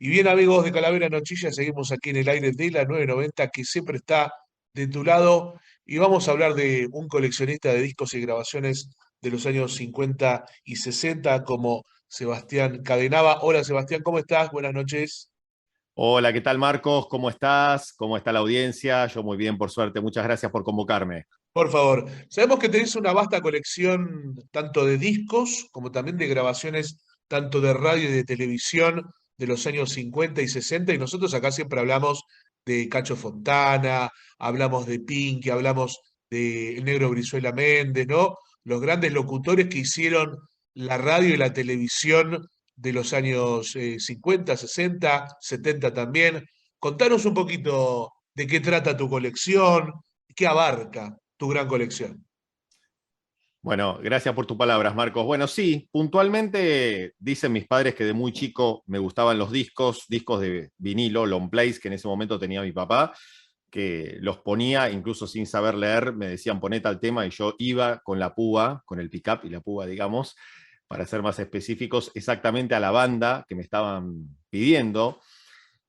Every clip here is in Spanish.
Y bien, amigos de Calavera Nochilla, seguimos aquí en el aire de la 990, que siempre está de tu lado. Y vamos a hablar de un coleccionista de discos y grabaciones de los años 50 y 60, como Sebastián Cadenava. Hola, Sebastián, ¿cómo estás? Buenas noches. Hola, ¿qué tal, Marcos? ¿Cómo estás? ¿Cómo está la audiencia? Yo muy bien, por suerte. Muchas gracias por convocarme. Por favor, sabemos que tenés una vasta colección tanto de discos como también de grabaciones, tanto de radio y de televisión de los años 50 y 60, y nosotros acá siempre hablamos de Cacho Fontana, hablamos de Pinky, hablamos de el Negro Brizuela Méndez, ¿no? Los grandes locutores que hicieron la radio y la televisión de los años 50, 60, 70 también. Contanos un poquito de qué trata tu colección, qué abarca tu gran colección. Bueno, gracias por tus palabras, Marcos. Bueno, sí, puntualmente dicen mis padres que de muy chico me gustaban los discos de vinilo, long plays, que en ese momento tenía mi papá, que los ponía incluso sin saber leer, me decían poné tal tema y yo iba con la púa, con el pick-up y la púa, digamos, para ser más específicos, exactamente a la banda que me estaban pidiendo.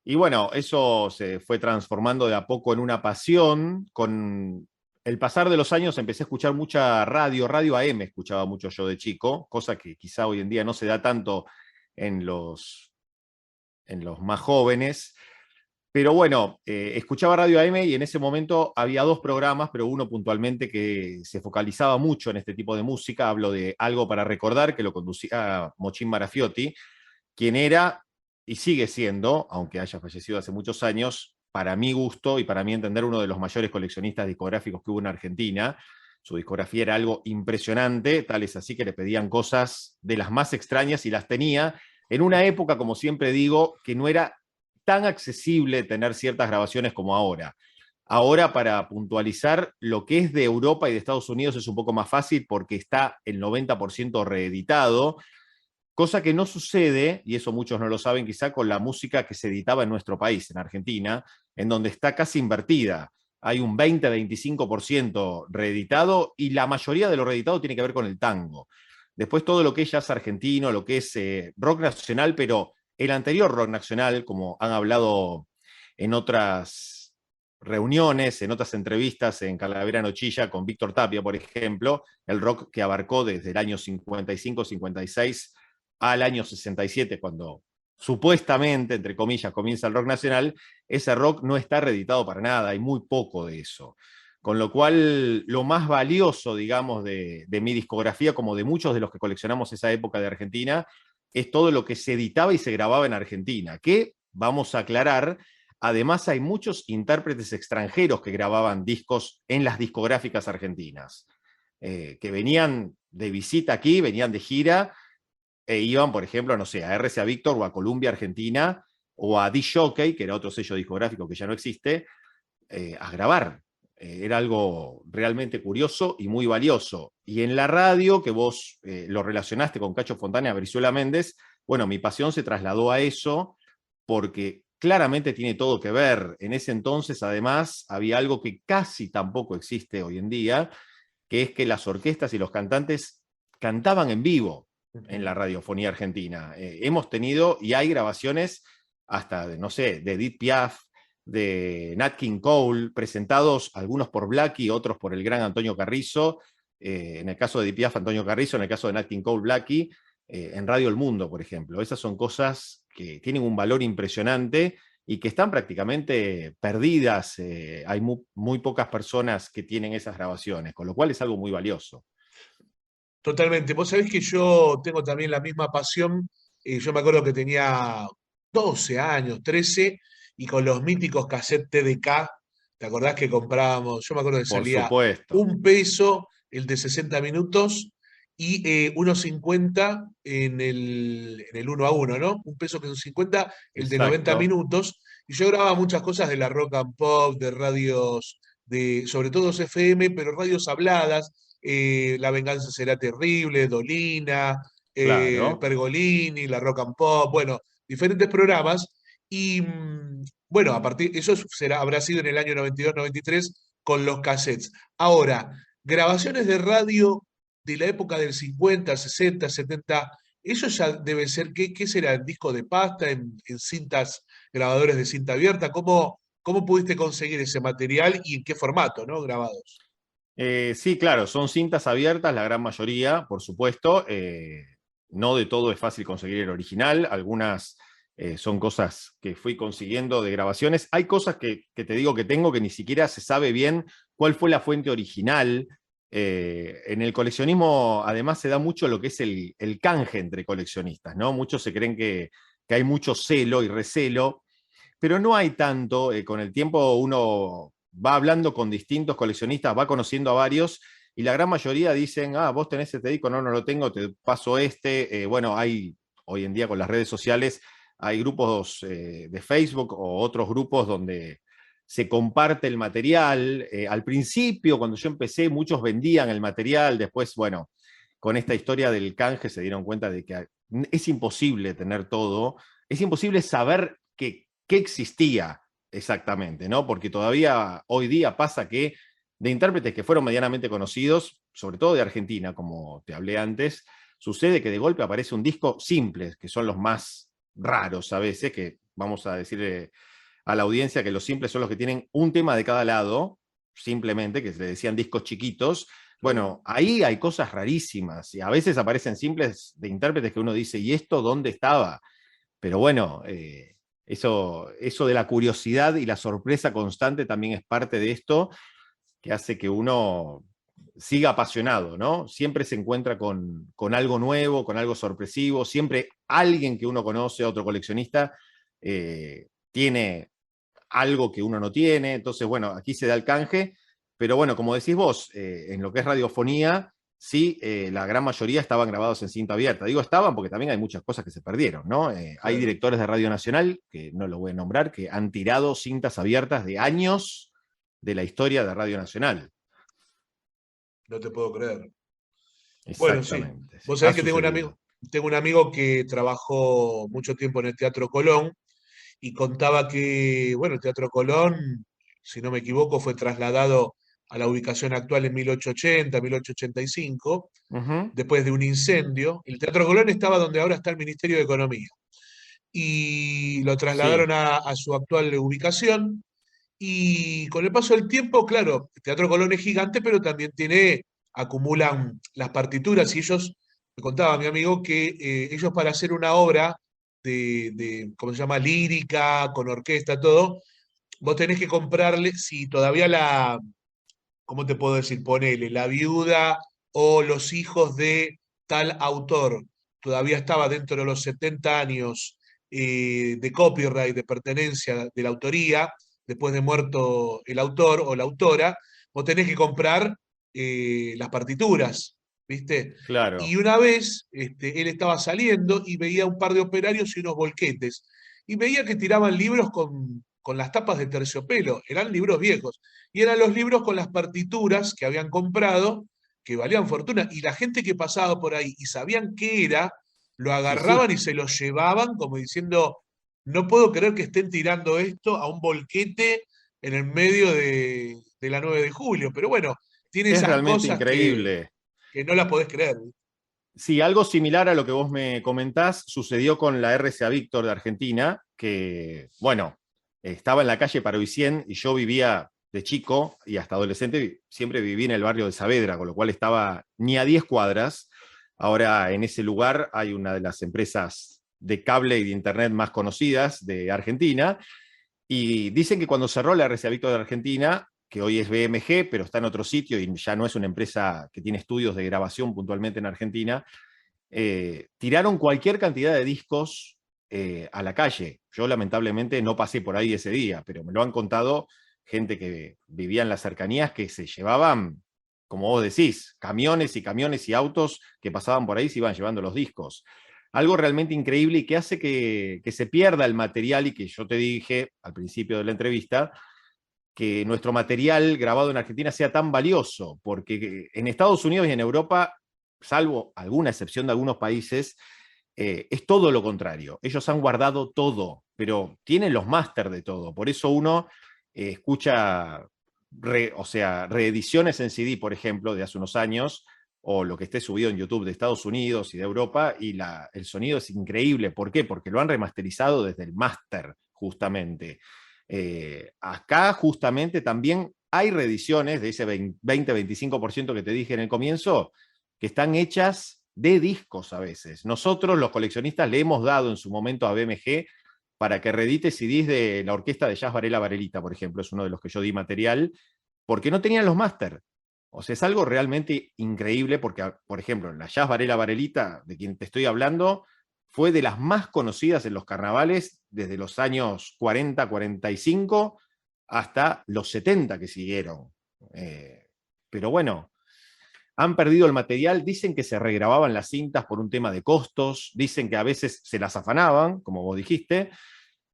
Y bueno, eso se fue transformando de a poco en una pasión. Con el pasar de los años empecé a escuchar mucha radio, radio AM escuchaba mucho yo de chico, cosa que quizá hoy en día no se da tanto en los más jóvenes. Pero bueno, escuchaba Radio AM y en ese momento había dos programas, pero uno puntualmente que se focalizaba mucho en este tipo de música. Hablo de Algo para Recordar, que lo conducía Mochín Marafiotti, quien era y sigue siendo, aunque haya fallecido hace muchos años, para mi gusto y para mi entender, uno de los mayores coleccionistas discográficos que hubo en Argentina. Su discografía era algo impresionante, tal es así que le pedían cosas de las más extrañas y las tenía en una época, como siempre digo, que no era tan accesible tener ciertas grabaciones como ahora. Ahora, para puntualizar, lo que es de Europa y de Estados Unidos es un poco más fácil porque está el 90% reeditado, cosa que no sucede, y eso muchos no lo saben quizá, con la música que se editaba en nuestro país, en Argentina, en donde está casi invertida. Hay un 20-25% reeditado y la mayoría de lo reeditado tiene que ver con el tango. Después todo lo que es jazz argentino, lo que es rock nacional, pero el anterior rock nacional, como han hablado en otras reuniones, en otras entrevistas en Calavera Nochilla con Víctor Tapia, por ejemplo, el rock que abarcó desde el año 55-56 al año 67, cuando supuestamente, entre comillas, comienza el rock nacional, ese rock no está reeditado para nada, hay muy poco de eso. Con lo cual, lo más valioso, digamos, de mi discografía, como de muchos de los que coleccionamos esa época de Argentina, es todo lo que se editaba y se grababa en Argentina, que, vamos a aclarar, además hay muchos intérpretes extranjeros que grababan discos en las discográficas argentinas, que venían de visita aquí, venían de gira, e iban, por ejemplo, no sé, a RCA Víctor o a Columbia Argentina o a D-Jockey, que era otro sello discográfico que ya no existe, a grabar. Era algo realmente curioso y muy valioso. Y en la radio, que vos lo relacionaste con Cacho Fontana y Brizuela Méndez, bueno, mi pasión se trasladó a eso porque claramente tiene todo que ver. En ese entonces, además, había algo que casi tampoco existe hoy en día, que es que las orquestas y los cantantes cantaban en vivo en la radiofonía argentina. Hemos tenido, y hay grabaciones hasta, de, no sé, de Edith Piaf, de Nat King Cole, presentados algunos por Blackie, otros por el gran Antonio Carrizo, en el caso de Edith Piaf, Antonio Carrizo, en el caso de Nat King Cole, Blackie, en Radio El Mundo, por ejemplo. Esas son cosas que tienen un valor impresionante y que están prácticamente perdidas. Hay muy pocas personas que tienen esas grabaciones, con lo cual es algo muy valioso. Totalmente. Vos sabés que yo tengo también la misma pasión. Yo me acuerdo que tenía 12 años, 13, y con los míticos cassettes TDK, ¿te acordás que comprábamos? Yo me acuerdo que Por salía supuesto. 1 peso el de 60 minutos y 1,50 en el 1 a 1, ¿no? 1 peso que son 50 el de 90 Exacto. minutos. Y yo grababa muchas cosas de la rock and pop, de radios, sobre todo FM, pero radios habladas. La venganza será terrible, Dolina, Claro. Pergolini, la Rock and Pop, bueno, diferentes programas. Y bueno, eso habrá sido en el año 92-93 con los cassettes. Ahora, grabaciones de radio de la época del 50, 60, 70, eso ya debe ser, ¿qué será? ¿En disco de pasta, en cintas, grabadores de cinta abierta? ¿Cómo pudiste conseguir ese material y en qué formato, ¿no? Grabados. Sí, claro, son cintas abiertas, la gran mayoría, por supuesto. No de todo es fácil conseguir el original. Algunas son cosas que fui consiguiendo de grabaciones. Hay cosas que te digo que tengo que ni siquiera se sabe bien cuál fue la fuente original. En el coleccionismo, además, se da mucho lo que es el canje entre coleccionistas, ¿no? Muchos se creen que hay mucho celo y recelo, pero no hay tanto. Con el tiempo uno va hablando con distintos coleccionistas, va conociendo a varios, y la gran mayoría dicen, ah, vos tenés este disco, no, no lo tengo, te paso este. Bueno, hay hoy en día con las redes sociales, hay grupos de Facebook o otros grupos donde se comparte el material. Al principio, cuando yo empecé, muchos vendían el material, después, bueno, con esta historia del canje se dieron cuenta de que es imposible tener todo, es imposible saber qué existía exactamente, ¿no? Porque todavía hoy día pasa que de intérpretes que fueron medianamente conocidos, sobre todo de Argentina, como te hablé antes, sucede que de golpe aparece un disco simple, que son los más raros a veces, que vamos a decirle a la audiencia que los simples son los que tienen un tema de cada lado, simplemente, que se le decían discos chiquitos. Bueno, ahí hay cosas rarísimas y a veces aparecen simples de intérpretes que uno dice, ¿y esto dónde estaba? Pero bueno, eso de la curiosidad y la sorpresa constante también es parte de esto que hace que uno siga apasionado, ¿no? Siempre se encuentra con algo nuevo, con algo sorpresivo, siempre alguien que uno conoce, otro coleccionista, tiene algo que uno no tiene. Entonces, bueno, aquí se da el canje, pero bueno, como decís vos, en lo que es radiofonía, sí, la gran mayoría estaban grabados en cinta abierta. Digo estaban porque también hay muchas cosas que se perdieron, ¿no? Hay Claro, directores de Radio Nacional, que no lo voy a nombrar, que han tirado cintas abiertas de años de la historia de Radio Nacional. no te puedo creer. Bueno, sí. Exactamente, sí, Vos ha sabés que sucedido. tengo un amigo que trabajó mucho tiempo en el Teatro Colón y contaba que, bueno, el Teatro Colón, si no me equivoco, fue trasladado a la ubicación actual en 1880, 1885, Uh -huh. después de un incendio. El Teatro Colón estaba donde ahora está el Ministerio de Economía y lo trasladaron Sí, a su actual ubicación. Y con el paso del tiempo, claro, el Teatro Colón es gigante, pero también acumulan las partituras y ellos, me contaba mi amigo, que ellos para hacer una obra ¿cómo se llama? Lírica, con orquesta, todo, vos tenés que comprarle, si todavía ¿cómo te puedo decir? Ponele, la viuda o los hijos de tal autor todavía estaba dentro de los 70 años de copyright, de pertenencia de la autoría, después de muerto el autor o la autora, vos tenés que comprar las partituras, ¿viste? Y claro. una vez él estaba saliendo y veía un par de operarios y unos volquetes, y veía que tiraban libros con las tapas de terciopelo, eran libros viejos y eran los libros con las partituras que habían comprado, que valían fortuna, y la gente que pasaba por ahí y sabían qué era, lo Sí, agarraban sí. y se lo llevaban como diciendo, no puedo creer que estén tirando esto a un volquete en el medio de la 9 de julio, pero bueno, tiene Es esas realmente cosas increíble. que no las podés creer. Sí, algo similar a lo que vos me comentás sucedió con la RCA Víctor de Argentina, que, bueno, estaba en la calle Paroicien y yo vivía de chico y hasta adolescente, siempre viví en el barrio de Saavedra, con lo cual estaba ni a 10 cuadras. Ahora en ese lugar hay una de las empresas de cable y de internet más conocidas de Argentina, y dicen que cuando cerró la RCA Víctor de Argentina, que hoy es BMG, pero está en otro sitio y ya no es una empresa que tiene estudios de grabación puntualmente en Argentina, tiraron cualquier cantidad de discos a la calle. Yo lamentablemente no pasé por ahí ese día, pero me lo han contado gente que vivía en las cercanías que se llevaban, como vos decís, camiones y camiones y autos que pasaban por ahí se iban llevando los discos. Algo realmente increíble y que hace que se pierda el material y que yo te dije al principio de la entrevista, que nuestro material grabado en Argentina sea tan valioso, porque en Estados Unidos y en Europa, salvo alguna excepción de algunos países, es todo lo contrario. Ellos han guardado todo, pero tienen los máster de todo. Por eso uno escucha, o sea, reediciones en CD, por ejemplo, de hace unos años, o lo que esté subido en YouTube de Estados Unidos y de Europa, y el sonido es increíble. ¿Por qué? Porque lo han remasterizado desde el máster, justamente. Acá, justamente, también hay reediciones de ese 20-25% que te dije en el comienzo, que están hechas de discos a veces. Nosotros, los coleccionistas, le hemos dado en su momento a BMG para que reedite CDs de la orquesta de jazz Varela Varelita, por ejemplo, es uno de los que yo di material, porque no tenían los máster. O sea, es algo realmente increíble porque, por ejemplo, la Jazz Varela Varelita, de quien te estoy hablando, fue de las más conocidas en los carnavales desde los años 40, 45 hasta los 70 que siguieron. Pero bueno, han perdido el material, dicen que se regrababan las cintas por un tema de costos, dicen que a veces se las afanaban, como vos dijiste,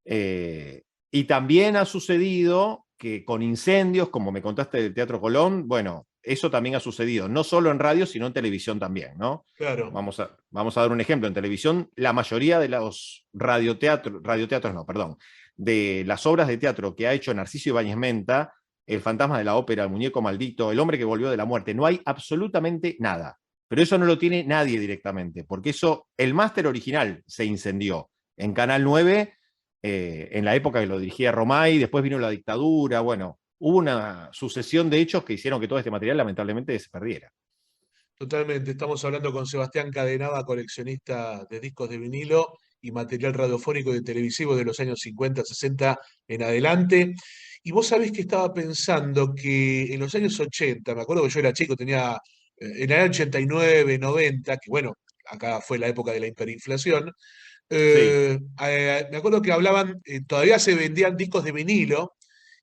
y también ha sucedido que con incendios, como me contaste del Teatro Colón, bueno, eso también ha sucedido, no solo en radio, sino en televisión también, ¿no? Claro. Vamos a dar un ejemplo. En televisión, la mayoría de los radioteatros, no, perdón, de las obras de teatro que ha hecho Narciso Ibáñez Menta, El fantasma de la ópera, El muñeco maldito, El hombre que volvió de la muerte, no hay absolutamente nada. Pero eso no lo tiene nadie directamente, porque eso, el máster original se incendió en Canal 9, en la época que lo dirigía Romay, después vino la dictadura, bueno, hubo una sucesión de hechos que hicieron que todo este material lamentablemente se perdiera. Totalmente, estamos hablando con Sebastián Cadenava, coleccionista de discos de vinilo y material radiofónico y televisivo de los años 50, 60 en adelante. Y vos sabés que estaba pensando que en los años 80, me acuerdo que yo era chico, tenía en el año 89, 90, que bueno, acá fue la época de la hiperinflación, Sí, me acuerdo que hablaban, todavía se vendían discos de vinilo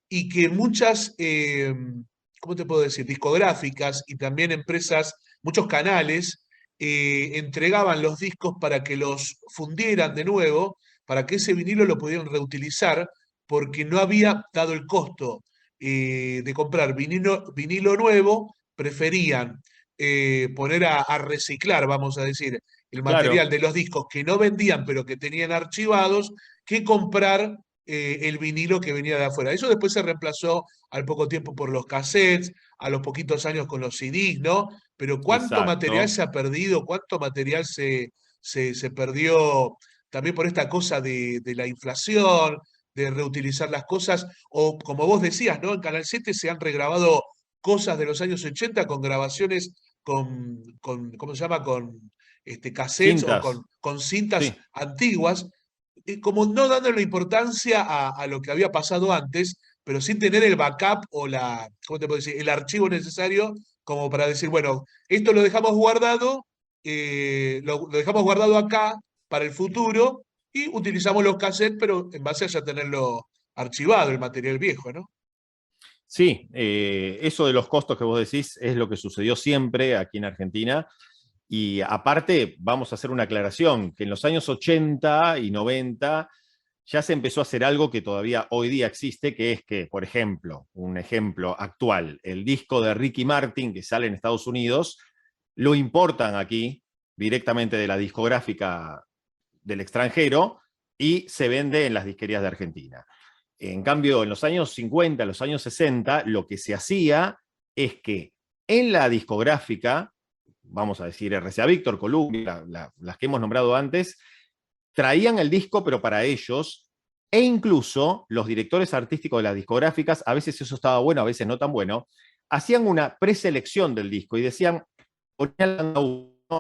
y que muchas, ¿cómo te puedo decir? Discográficas y también empresas, muchos canales, entregaban los discos para que los fundieran de nuevo, para que ese vinilo lo pudieran reutilizar, porque no había dado el costo de comprar vinilo nuevo, preferían poner a reciclar, vamos a decir, el material claro, de los discos que no vendían, pero que tenían archivados, que comprar el vinilo que venía de afuera. Eso después se reemplazó al poco tiempo por los cassettes, a los poquitos años con los CDs, ¿no? Pero cuánto material exacto. se ha perdido, cuánto material se perdió también por esta cosa de la inflación, de reutilizar las cosas, o como vos decías, ¿no? En Canal 7 se han regrabado cosas de los años 80 con grabaciones ¿cómo se llama? Con cassettes o Cintas, con cintas sí, antiguas, como no dándole importancia a lo que había pasado antes, pero sin tener el backup o ¿cómo te puedo decir? El archivo necesario como para decir, bueno, esto lo dejamos guardado, lo dejamos guardado acá para el futuro y utilizamos los cassettes, pero en base a ya tenerlo archivado, el material viejo, ¿no? sí, eso de los costos que vos decís es lo que sucedió siempre aquí en Argentina. Y aparte, vamos a hacer una aclaración, que en los años 80 y 90 ya se empezó a hacer algo que todavía hoy día existe, que es que, por ejemplo, un ejemplo actual, el disco de Ricky Martin que sale en Estados Unidos, lo importan aquí directamente de la discográfica del extranjero y se vende en las disquerías de Argentina. En cambio, en los años 50, los años 60, lo que se hacía es que en la discográfica, vamos a decir RCA Víctor, Columbia, las que hemos nombrado antes, traían el disco, pero para ellos, e incluso los directores artísticos de las discográficas, a veces eso estaba bueno, a veces no tan bueno, hacían una preselección del disco y decían,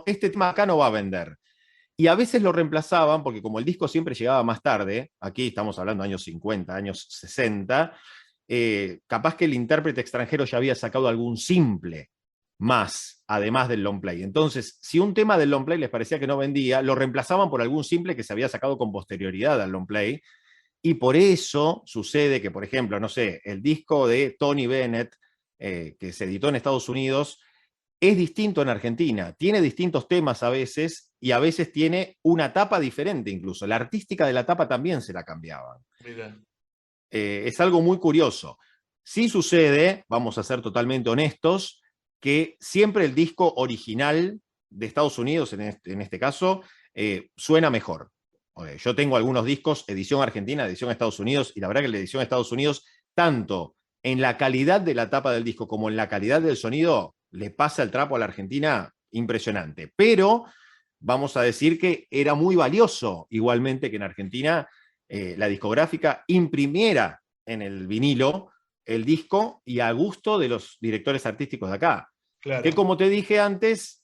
este tema acá no va a vender. Y a veces lo reemplazaban, porque como el disco siempre llegaba más tarde, aquí estamos hablando de años 50, años 60, capaz que el intérprete extranjero ya había sacado algún simple más, además del long play. Entonces, si un tema del long play les parecía que no vendía, lo reemplazaban por algún simple que se había sacado con posterioridad al long play. Y por eso sucede que, por ejemplo, no sé, el disco de Tony Bennett, que se editó en Estados Unidos, es distinto en Argentina. Tiene distintos temas a veces y a veces tiene una tapa diferente incluso. La artística de la tapa también se la cambiaban. Mira. Es algo muy curioso. Sí sucede, vamos a ser totalmente honestos, que siempre el disco original de Estados Unidos, en este caso, suena mejor. Yo tengo algunos discos, edición argentina, edición Estados Unidos, y la verdad que la edición Estados Unidos, tanto en la calidad de la tapa del disco como en la calidad del sonido, le pasa el trapo a la Argentina impresionante. Pero vamos a decir que era muy valioso, igualmente que en Argentina la discográfica imprimiera en el vinilo el disco y a gusto de los directores artísticos de acá. Que Claro, como te dije antes,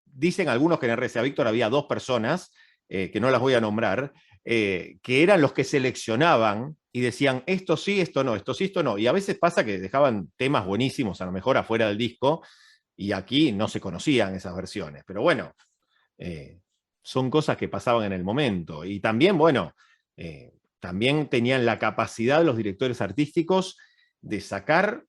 dicen algunos que en RCA Víctor había 2 personas, que no las voy a nombrar, que eran los que seleccionaban y decían esto sí, esto no, esto sí, esto no. Y a veces pasa que dejaban temas buenísimos, a lo mejor afuera del disco, y aquí no se conocían esas versiones. Pero bueno, son cosas que pasaban en el momento. Y también, bueno, también tenían la capacidad los directores artísticos de sacar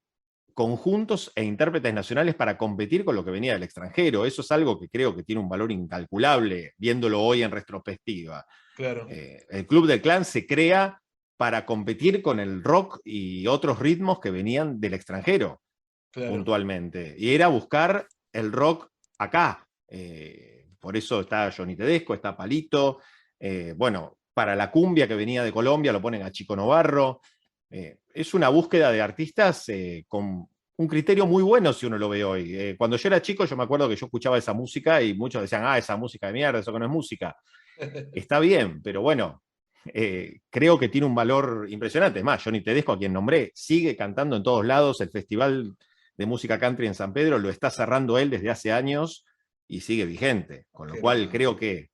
conjuntos e intérpretes nacionales para competir con lo que venía del extranjero. Eso es algo que creo que tiene un valor incalculable, viéndolo hoy en retrospectiva. claro, El Club del Clan se crea para competir con el rock y otros ritmos que venían del extranjero, claro. puntualmente. Y era buscar el rock acá. Por eso está Johnny Tedesco, está Palito. Bueno, para la cumbia que venía de Colombia lo ponen a Chico Novarro. Es una búsqueda de artistas con un criterio muy bueno si uno lo ve hoy. Cuando yo era chico, yo me acuerdo que yo escuchaba esa música y muchos decían, esa música de mierda, eso que no es música. Está bien, pero bueno, creo que tiene un valor impresionante. Es más, Johnny Tedesco, a quien nombré, sigue cantando en todos lados. El Festival de Música Country en San Pedro lo está cerrando él desde hace años y sigue vigente. Con lo Qué cual bárbaro. creo que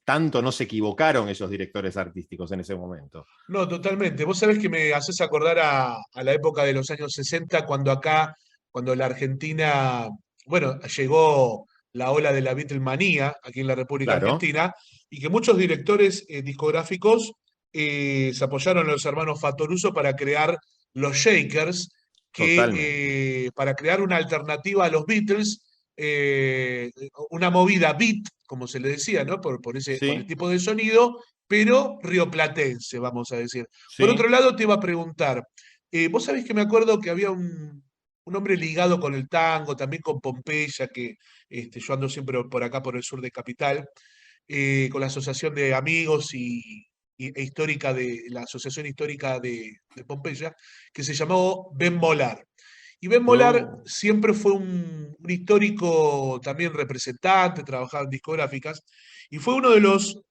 tanto no se equivocaron esos directores artísticos en ese momento. No, totalmente. Vos sabés que me haces acordar a la época de los años 60, cuando acá, cuando la Argentina, bueno, llegó la ola de la Beatlemanía aquí en la República Claro, Argentina, y que muchos directores discográficos se apoyaron en los hermanos Fatoruso para crear los Shakers, totalmente. para crear una alternativa a los Beatles, una movida beat, como se le decía, ¿no? Por el Sí, tipo de sonido, pero rioplatense, vamos a decir. Por sí, otro lado, te iba a preguntar, vos sabés que me acuerdo que había un hombre ligado con el tango, también con Pompeya, que yo ando siempre por acá, por el sur de Capital, con la Asociación de Amigos e histórica de la Asociación Histórica de Pompeya, que se llamó Ben Molar. Y Ben Molar oh, siempre fue un histórico también representante, trabajaba en discográficas, y fue uno de los,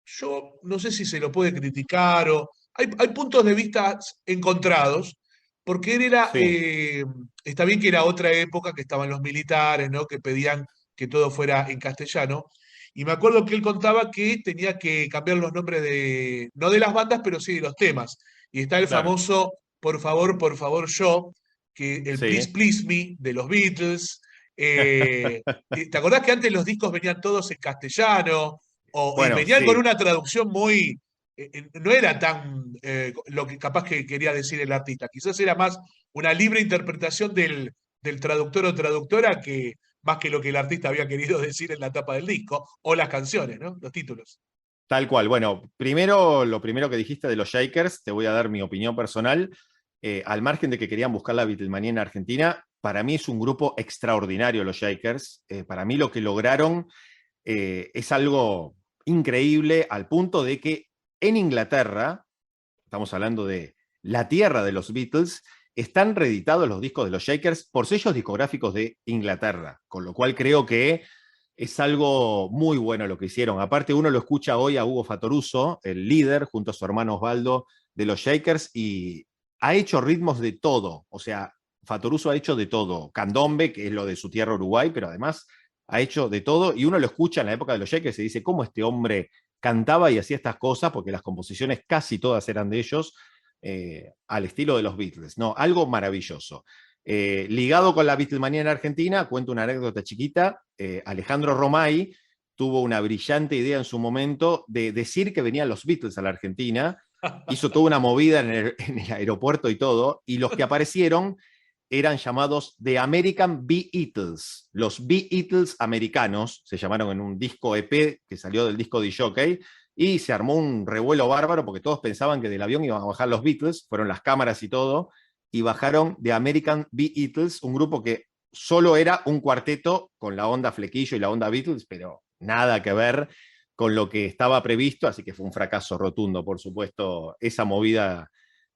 yo no sé si se lo puede criticar o hay puntos de vista encontrados, porque él era, sí, está bien que era otra época, que estaban los militares, ¿no? Que pedían que todo fuera en castellano, y me acuerdo que él contaba que tenía que cambiar los nombres de, no de las bandas, pero sí de los temas, y está el claro, famoso por favor, yo, que el Please sí. Please Me de los Beatles. ¿Te acordás que antes los discos venían todos en castellano? Y Bueno, venían con sí, una traducción muy, no era tan lo que capaz que quería decir el artista, quizás era más una libre interpretación del traductor o traductora que más que lo que el artista había querido decir en la tapa del disco, o las canciones, ¿no? Los títulos. tal cual. Bueno, primero, lo primero que dijiste de los Shakers, te voy a dar mi opinión personal. Al margen de que querían buscar la Beatlemanía en Argentina, para mí es un grupo extraordinario los Shakers. Para mí lo que lograron es algo increíble al punto de que en Inglaterra, estamos hablando de la tierra de los Beatles, están reeditados los discos de los Shakers por sellos discográficos de Inglaterra, con lo cual creo que es algo muy bueno lo que hicieron. Aparte, uno lo escucha hoy a Hugo Fatoruso, el líder, junto a su hermano Osvaldo, de los Shakers, y ha hecho ritmos de todo. O sea, Fatoruso ha hecho de todo. Candombe, que es lo de su tierra Uruguay, pero además ha hecho de todo. Y uno lo escucha en la época de los Shakers y dice, ¿cómo este hombre cantaba y hacía estas cosas? Porque las composiciones casi todas eran de ellos, al estilo de los Beatles. No, algo maravilloso. Ligado con la Beatlemanía en Argentina, cuento una anécdota chiquita. Alejandro Romay tuvo una brillante idea en su momento de decir que venían los Beatles a la Argentina. Hizo toda una movida en el aeropuerto y todo, y los que aparecieron eran llamados The American Beatles. Los Beatles americanos se llamaron en un disco EP que salió del disco de Jockey, y se armó un revuelo bárbaro porque todos pensaban que del avión iban a bajar los Beatles, fueron las cámaras y todo, y bajaron The American Beatles, un grupo que solo era un cuarteto con la onda Flequillo y la onda Beatles, pero nada que ver con lo que estaba previsto, así que fue un fracaso rotundo, por supuesto, esa movida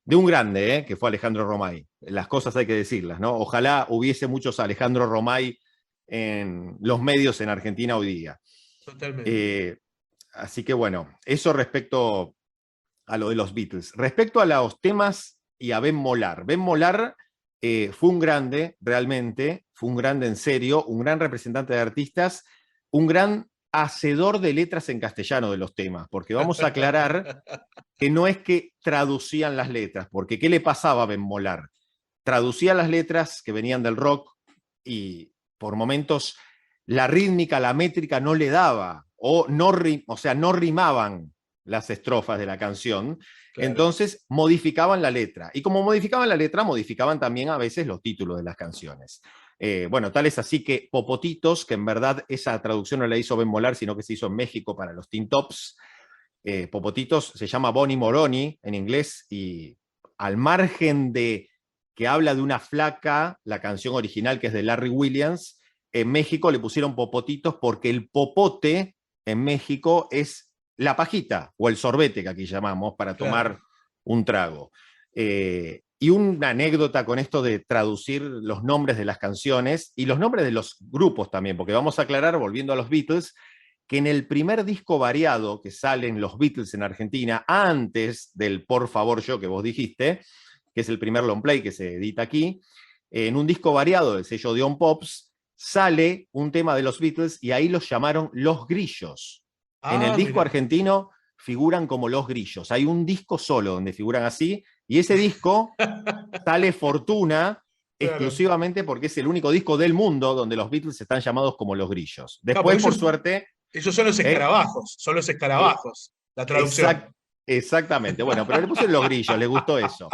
de un grande, que fue Alejandro Romay. Las cosas hay que decirlas, ¿no? Ojalá hubiese muchos Alejandro Romay en los medios en Argentina hoy día. Totalmente. Así que bueno, eso respecto a lo de los Beatles. Respecto a los temas y a Ben Molar. Ben Molar fue un grande, realmente, fue un grande en serio, un gran representante de artistas, un gran hacedor de letras en castellano de los temas, porque vamos a aclarar que no es que traducían las letras, porque ¿qué le pasaba a Ben Molar? Traducía las letras que venían del rock y por momentos la rítmica, la métrica no le daba, o sea, no rimaban las estrofas de la canción, Claro. entonces modificaban la letra. Y como modificaban la letra, modificaban también a veces los títulos de las canciones. Bueno, tal es así que Popotitos, que en verdad esa traducción no la hizo Ben Molar, sino que se hizo en México para los Teen Tops. Popotitos se llama Bonnie Moroni en inglés y al margen de que habla de una flaca, la canción original que es de Larry Williams, en México le pusieron Popotitos porque el popote en México es la pajita o el sorbete que aquí llamamos para tomar Claro. un trago. Y una anécdota con esto de traducir los nombres de las canciones y los nombres de los grupos también, porque vamos a aclarar, volviendo a los Beatles, que en el primer disco variado que salen los Beatles en Argentina, antes del Por Favor Yo que vos dijiste, que es el primer long play que se edita aquí, en un disco variado del sello de On Pops, sale un tema de los Beatles y ahí los llamaron Los Grillos. En el disco Mira. argentino figuran como Los Grillos. Hay un disco solo donde figuran así, y ese disco sale fortuna Claro. exclusivamente porque es el único disco del mundo donde los Beatles están llamados como Los Grillos. Claro, Después, porque por suerte, ellos son los eh, escarabajos, la traducción. exactamente, bueno, pero le pusieron Los Grillos, les gustó eso.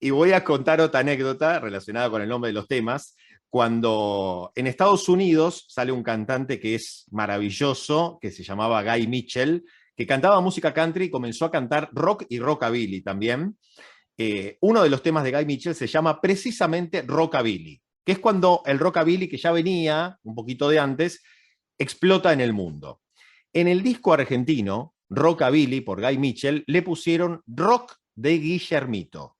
Y voy a contar otra anécdota relacionada con el nombre de los temas. Cuando en Estados Unidos sale un cantante que es maravilloso, que se llamaba Guy Mitchell, que cantaba música country y comenzó a cantar rock y rockabilly también. Uno de los temas de Guy Mitchell se llama precisamente Rockabilly, que es cuando el rockabilly, que ya venía un poquito de antes, explota en el mundo. En el disco argentino, Rockabilly, por Guy Mitchell, le pusieron Rock de Guillermito.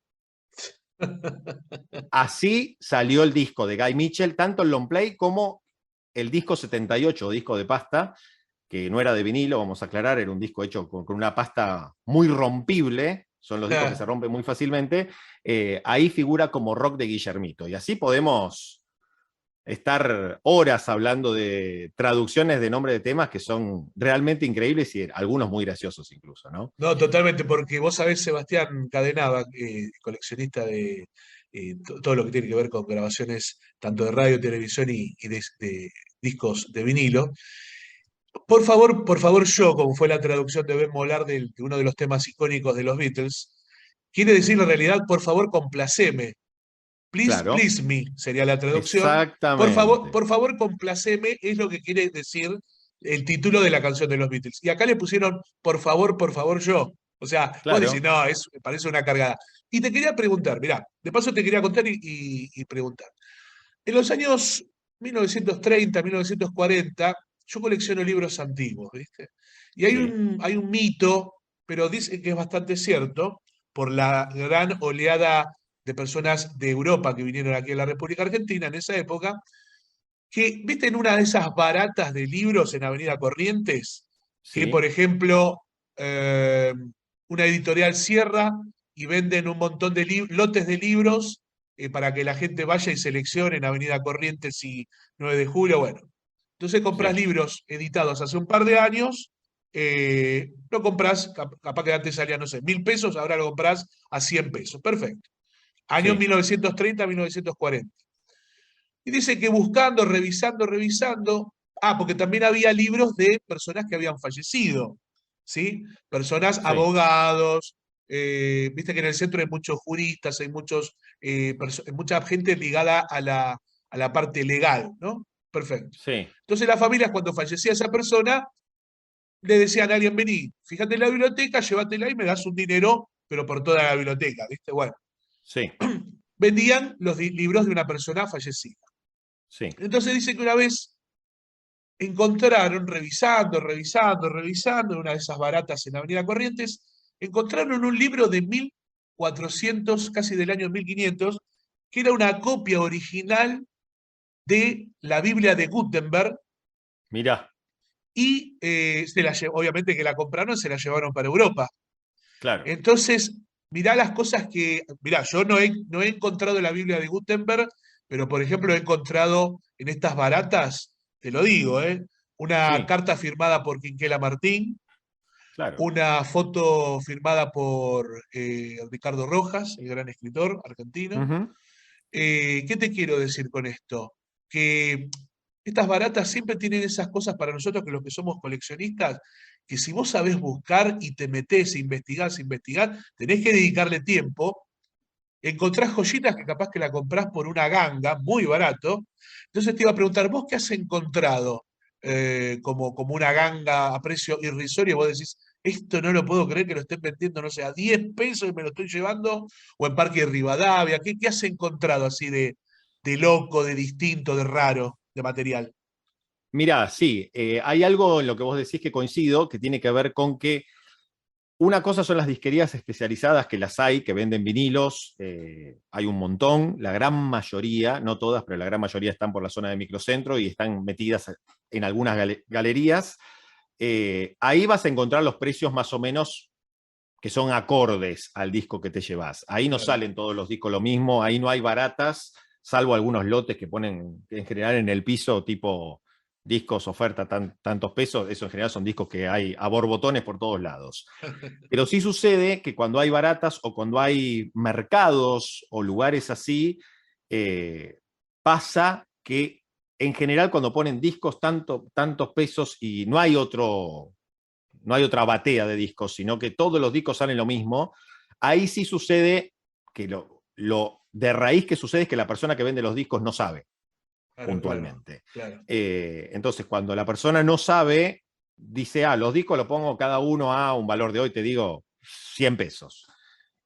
Así salió el disco de Guy Mitchell, tanto el long play como el disco 78, disco de pasta, que no era de vinilo, vamos a aclarar, era un disco hecho con una pasta muy rompible, son los discos que se rompen muy fácilmente, ahí figura como Rock de Guillermito. Y así podemos estar horas hablando de traducciones de nombre de temas que son realmente increíbles y algunos muy graciosos incluso, ¿no? No, totalmente, porque vos sabés, Sebastián Cadenava, coleccionista de todo lo que tiene que ver con grabaciones tanto de radio, televisión y de discos de vinilo. Por favor, yo, como fue la traducción de Ben Molar de uno de los temas icónicos de los Beatles, quiere decir en realidad, por favor, complaceme. Please, Claro, please me sería la traducción. exactamente. Por favor, complaceme es lo que quiere decir el título de la canción de los Beatles. Y acá le pusieron por favor, yo. O sea, vos decís, Claro, no, parece una cargada. Y te quería preguntar, mirá, de paso te quería contar y preguntar. En los años 1930, 1940, yo colecciono libros antiguos, ¿viste? Y sí, hay un mito, pero dicen que es bastante cierto, por la gran oleada de personas de Europa que vinieron aquí a la República Argentina en esa época, que, ¿viste en una de esas baratas de libros en Avenida Corrientes? Que, por sí, ejemplo, eh, una editorial cierra y venden un montón de lotes de libros para que la gente vaya y seleccione en Avenida Corrientes y 9 de julio. Bueno, entonces compras sí, libros editados hace un par de años, lo compras, capaz que antes salía, no sé, 1.000 pesos, ahora lo compras a 100 pesos. Perfecto. Años sí, 1930, 1940. Y dice que buscando, revisando, porque también había libros de personas que habían fallecido, ¿sí? Personas, sí, abogados, viste que en el centro hay muchos juristas, hay mucha gente ligada a la parte legal, ¿no? Perfecto. sí, Entonces las familias cuando fallecía esa persona, le decían a alguien, vení, fíjate en la biblioteca, llévatela y me das un dinero, pero por toda la biblioteca, ¿viste? Bueno, sí, vendían los libros de una persona fallecida. sí, Entonces dice que una vez encontraron, revisando, en una de esas baratas en Avenida Corrientes, encontraron un libro de 1400, casi del año 1500, que era una copia original de la Biblia de Gutenberg Mirá, y obviamente que la compraron, se la llevaron para Europa. claro. Entonces, mirá las cosas mirá, yo no he encontrado la Biblia de Gutenberg, pero por ejemplo he encontrado en estas baratas, te lo digo, una Sí, carta firmada por Quinquela Martín, claro. una foto firmada por Ricardo Rojas, el gran escritor argentino. Ujú. ¿Qué te quiero decir con esto? Que estas baratas siempre tienen esas cosas para nosotros que los que somos coleccionistas, que si vos sabés buscar y te metés, investigás, tenés que dedicarle tiempo, encontrás joyitas que capaz que la comprás por una ganga, muy barato. Entonces te iba a preguntar, ¿vos qué has encontrado como una ganga a precio irrisorio? Y vos decís, esto no lo puedo creer que lo estén vendiendo, no sé, a 10 pesos y me lo estoy llevando, o en Parque de Rivadavia. ¿Qué has encontrado así de loco, de distinto, de raro, de material? Mirá, sí, hay algo en lo que vos decís que coincido, que tiene que ver con que una cosa son las disquerías especializadas, que las hay, que venden vinilos, hay un montón, la gran mayoría, no todas, pero la gran mayoría están por la zona de microcentro y están metidas en algunas galerías. Ahí vas a encontrar los precios más o menos que son acordes al disco que te llevas. Ahí no Claro. salen todos los discos lo mismo, ahí no hay baratas, salvo algunos lotes que ponen en general en el piso, tipo discos, oferta, tantos pesos, eso en general son discos que hay a borbotones por todos lados. Pero sí sucede que cuando hay baratas o cuando hay mercados o lugares así, pasa que en general cuando ponen discos tantos pesos y no hay otra batea de discos, sino que todos los discos salen lo mismo, ahí sí sucede que lo de raíz que sucede es que la persona que vende los discos no sabe Claro, claro, puntualmente. claro. Entonces, cuando la persona no sabe, dice, los discos los pongo cada uno a un valor de hoy, te digo, 100 pesos.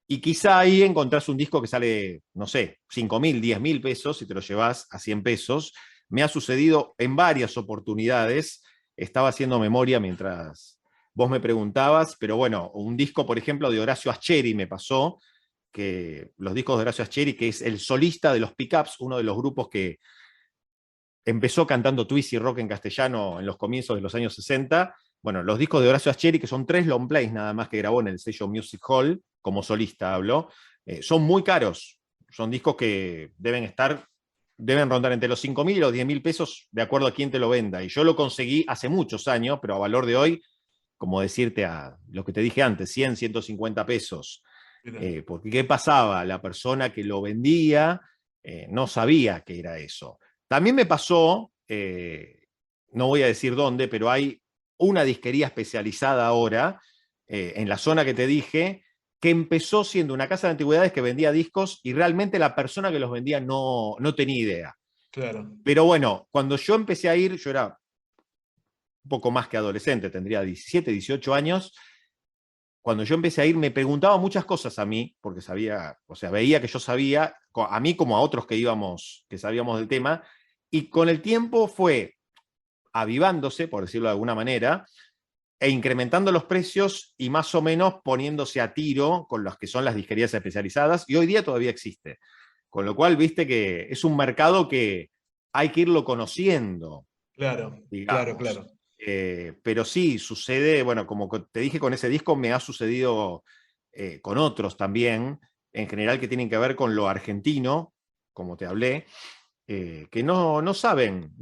Y quizá ahí encontrás un disco que sale, no sé, 5.000, 10.000 pesos y te lo llevas a 100 pesos. Me ha sucedido en varias oportunidades. Estaba haciendo memoria mientras vos me preguntabas, pero bueno, un disco, por ejemplo, de Horacio Ascheri me pasó, que los discos de Horacio Ascheri, que es el solista de los Pickups, uno de los grupos que empezó cantando twist y rock en castellano en los comienzos de los años 60. Bueno, los discos de Horacio Ascheri, que son 3 long plays nada más que grabó en el sello Music Hall, como solista habló, son muy caros. Son discos que deben rondar entre los 5.000 y los 10.000 pesos, de acuerdo a quién te lo venda. Y yo lo conseguí hace muchos años, pero a valor de hoy, como decirte a lo que te dije antes, 100, 150 pesos. Mirá. Porque ¿qué pasaba? La persona que lo vendía no sabía que era eso. También me pasó, no voy a decir dónde, pero hay una disquería especializada ahora, en la zona que te dije, que empezó siendo una casa de antigüedades que vendía discos y realmente la persona que los vendía no tenía idea. Claro. Pero bueno, cuando yo empecé a ir, yo era un poco más que adolescente, tendría 17, 18 años. Cuando yo empecé a ir, me preguntaba muchas cosas a mí, porque sabía, o sea, veía que yo sabía, a mí como a otros que íbamos, que sabíamos del tema, y con el tiempo fue avivándose, por decirlo de alguna manera, e incrementando los precios y más o menos poniéndose a tiro con los que son las disquerías especializadas, y hoy día todavía existe. Con lo cual, viste que es un mercado que hay que irlo conociendo, Claro, claro, digamos. claro. Pero sí, sucede, bueno, como te dije con ese disco, me ha sucedido con otros también, en general que tienen que ver con lo argentino, como te hablé, que no saben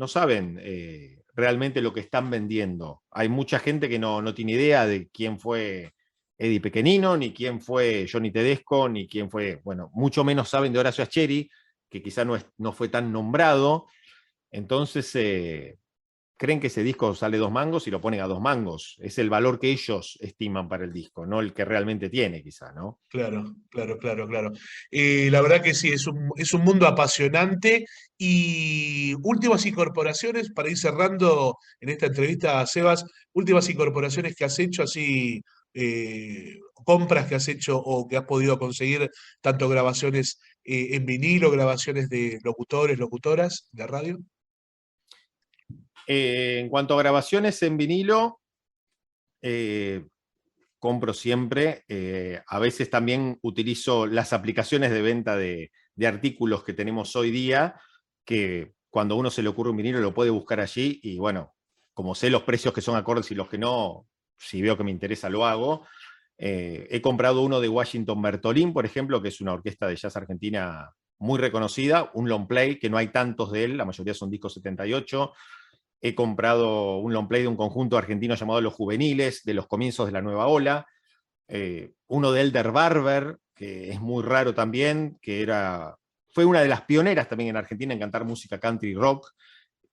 realmente lo que están vendiendo. Hay mucha gente que no tiene idea de quién fue Eddie Pequenino, ni quién fue Johnny Tedesco, ni quién fue, bueno, mucho menos saben de Horacio Ascheri, que quizá no fue tan nombrado. Entonces, creen que ese disco sale 2 mangos y lo ponen a 2 mangos. Es el valor que ellos estiman para el disco, no el que realmente tiene, quizá, ¿no? Claro, claro, claro, claro. La verdad que sí, es un mundo apasionante. Y últimas incorporaciones, para ir cerrando en esta entrevista, Sebas, últimas incorporaciones que has hecho, así, compras que has hecho o que has podido conseguir, tanto grabaciones en vinilo, grabaciones de locutores, locutoras de radio. En cuanto a grabaciones en vinilo, eh, compro siempre. A veces también utilizo las aplicaciones de venta de artículos que tenemos hoy día, que cuando a uno se le ocurre un vinilo lo puede buscar allí y bueno, como sé los precios que son acordes y los que no, si veo que me interesa lo hago. He comprado uno de Washington Bertolín, por ejemplo, que es una orquesta de jazz argentina muy reconocida, un long play, que no hay tantos de él, la mayoría son discos 78. He comprado un long play de un conjunto argentino llamado Los Juveniles, de los comienzos de la nueva ola. Uno de Elder Barber, que es muy raro también, fue una de las pioneras también en Argentina en cantar música country rock,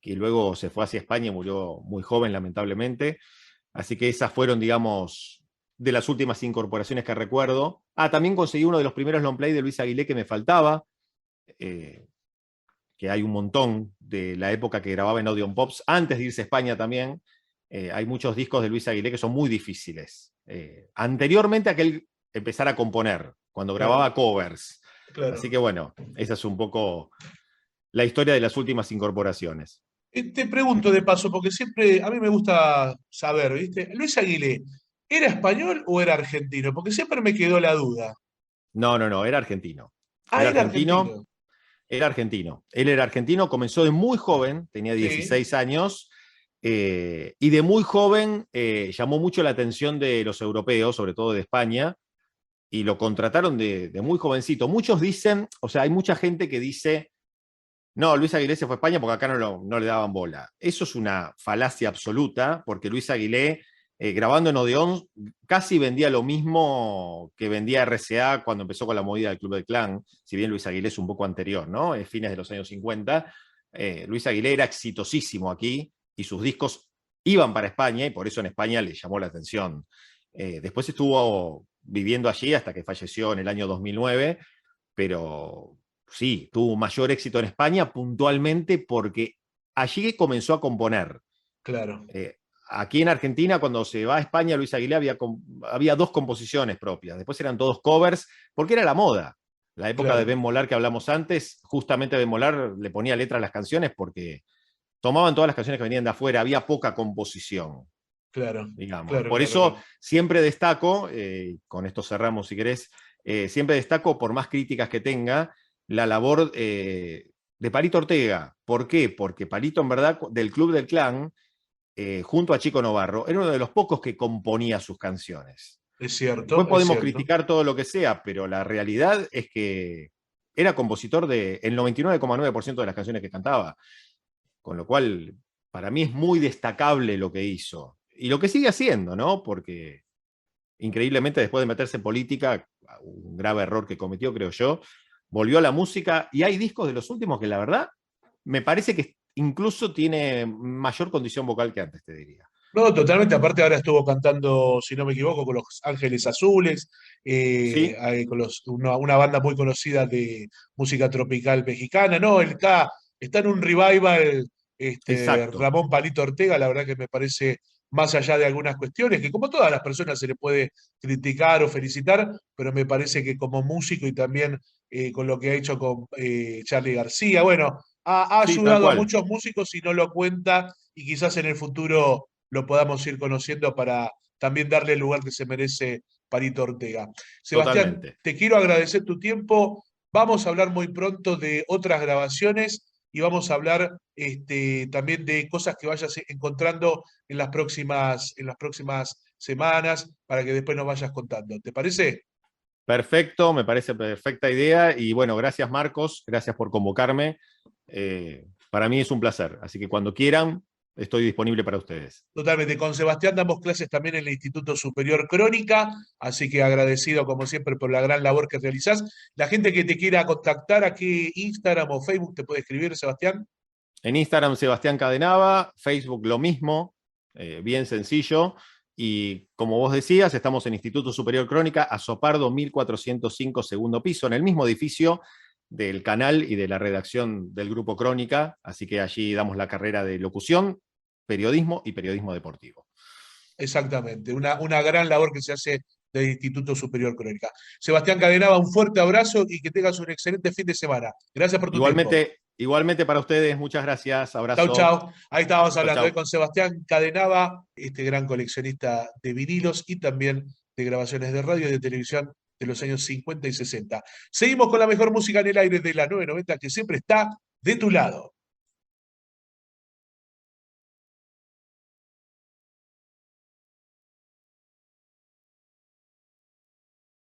que luego se fue hacia España y murió muy joven, lamentablemente. Así que esas fueron, digamos, de las últimas incorporaciones que recuerdo. También conseguí uno de los primeros long play de Luis Aguilé que me faltaba, que hay un montón de la época que grababa en Odeon Pops, antes de irse a España también. Hay muchos discos de Luis Aguilé que son muy difíciles. Anteriormente a que él empezara a componer, cuando grababa covers. Claro. Así que bueno, esa es un poco la historia de las últimas incorporaciones. Te pregunto de paso, porque siempre a mí me gusta saber, ¿viste? Luis Aguilé, ¿era español o era argentino? Porque siempre me quedó la duda. No, era argentino. Ah, Era era argentino, argentino. era argentino. Él era argentino, comenzó de muy joven, tenía Sí, 16 años, y de muy joven llamó mucho la atención de los europeos, sobre todo de España, y lo contrataron de muy jovencito. Muchos dicen, o sea, hay mucha gente que dice, no, Luis Aguilé se fue a España porque acá no le daban bola. Eso es una falacia absoluta, porque Luis Aguilé, grabando en Odeón, casi vendía lo mismo que vendía RCA cuando empezó con la movida del Club del Clan, si bien Luis Aguilé es un poco anterior, ¿no? Es fines de los años 50. Luis Aguilé era exitosísimo aquí y sus discos iban para España y por eso en España le llamó la atención. Después estuvo viviendo allí hasta que falleció en el año 2009, pero sí, tuvo mayor éxito en España puntualmente porque allí comenzó a componer. claro, Eh, Aquí en Argentina, cuando se va a España, Luis Aguilé había dos composiciones propias, después eran todos covers, porque era la moda. La época de claro, Ben Molar que hablamos antes, justamente Ben Molar le ponía letra a las canciones porque tomaban todas las canciones que venían de afuera, había poca composición, claro, digamos. claro, Por claro, eso claro. siempre destaco, con esto cerramos si querés, siempre destaco, por más críticas que tenga, la labor de Palito Ortega. ¿Por qué? Porque Palito, en verdad, del Club del Clan, junto a Chico Novarro, era uno de los pocos que componía sus canciones. Es cierto, Después es podemos cierto. criticar todo lo que sea, pero la realidad es que era compositor del 99,9% de las canciones que cantaba. Con lo cual, para mí es muy destacable lo que hizo. Y lo que sigue haciendo, ¿no? Porque increíblemente después de meterse en política, un grave error que cometió, creo yo, volvió a la música y hay discos de los últimos que la verdad me parece que incluso tiene mayor condición vocal que antes, te diría. No, totalmente. Aparte, ahora estuvo cantando, si no me equivoco, con los Ángeles Azules, Sí, con una banda muy conocida de música tropical mexicana. No, está en un revival, exacto, Ramón Palito Ortega, la verdad que me parece, más allá de algunas cuestiones, que como todas las personas se le puede criticar o felicitar, pero me parece que como músico y también con lo que ha hecho con Charly García, bueno, ha sí, tal ayudado a cual, muchos músicos y no lo cuenta, y quizás en el futuro lo podamos ir conociendo para también darle el lugar que se merece Palito Ortega. Sebastián, totalmente. te quiero agradecer tu tiempo. Vamos a hablar muy pronto de otras grabaciones y vamos a hablar también de cosas que vayas encontrando en las próximas semanas para que después nos vayas contando. ¿Te parece? Perfecto, me parece perfecta idea. Y bueno, gracias Marcos, gracias por convocarme. Para mí es un placer. Así que cuando quieran, estoy disponible para ustedes. Totalmente. Con Sebastián damos clases también en el Instituto Superior Crónica, así que agradecido como siempre por la gran labor que realizás. La gente que te quiera contactar, ¿a qué Instagram o Facebook te puede escribir, Sebastián? En Instagram, Sebastián Cadenava, Facebook lo mismo, bien sencillo. Y como vos decías, estamos en Instituto Superior Crónica, Azopardo 1405, segundo piso, en el mismo edificio del canal y de la redacción del Grupo Crónica. Así que allí damos la carrera de locución, periodismo y periodismo deportivo. Exactamente. Una gran labor que se hace del Instituto Superior Crónica. Sebastián Cadenaba, un fuerte abrazo y que tengas un excelente fin de semana. Gracias por tu tiempo. Igualmente para ustedes, muchas gracias, Chau, abrazo, chau. Ahí estábamos chau, hablando chau. con Sebastián Cadenaba, este gran coleccionista de vinilos y también de grabaciones de radio y de televisión de los años 50 y 60. Seguimos con la mejor música en el aire de la 990 que siempre está de tu lado.